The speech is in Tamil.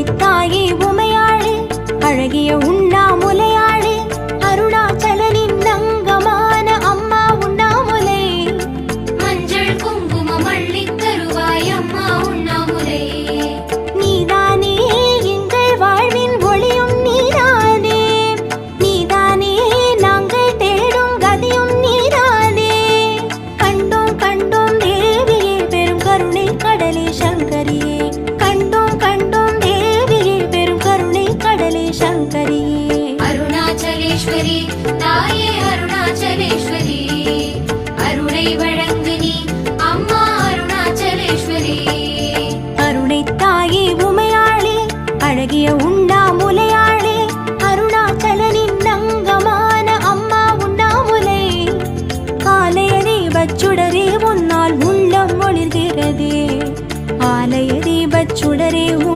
தாயே உமையாளே, அழகிய உண்ணாமுலையாளே, அருணாச்சலனின் அங்கமான அம்மா உண்ணாமுலை. மஞ்சள் குங்குமம் அள்ளித் தருவாய் அம்மா உண்ணாமுலை. நீதானே எங்கள் வாழ்வின் ஒளியும், நீதானே நீதானே நாங்கள் தேடும் கதியும், நீதானே. கண்டோம் கண்டோம் தேவியே பெரும் கருணை கடலே சங்கரியே, கண்டோம் கண்டோம் தேவியே பெரும் கருணை கடலே சங்கரியே. அருணாச்சலேஸ்வரி தாயே அருணாச்சலேஸ்வரி, அருளை வழங்கு நீ அம்மா அருணாச்சலேஸ்வரி. அருணை தாயே உமையாளே, அழகிய உண்ணாமுலையாளே, அருணாச்சலனின் அங்கமான அம்மா உண்ணாமுலை. ஆலய தீபச்சுடரே உன்னால் உள்ளம் ஒளிர்கிறதே, ஆலய தீபச்சுடரே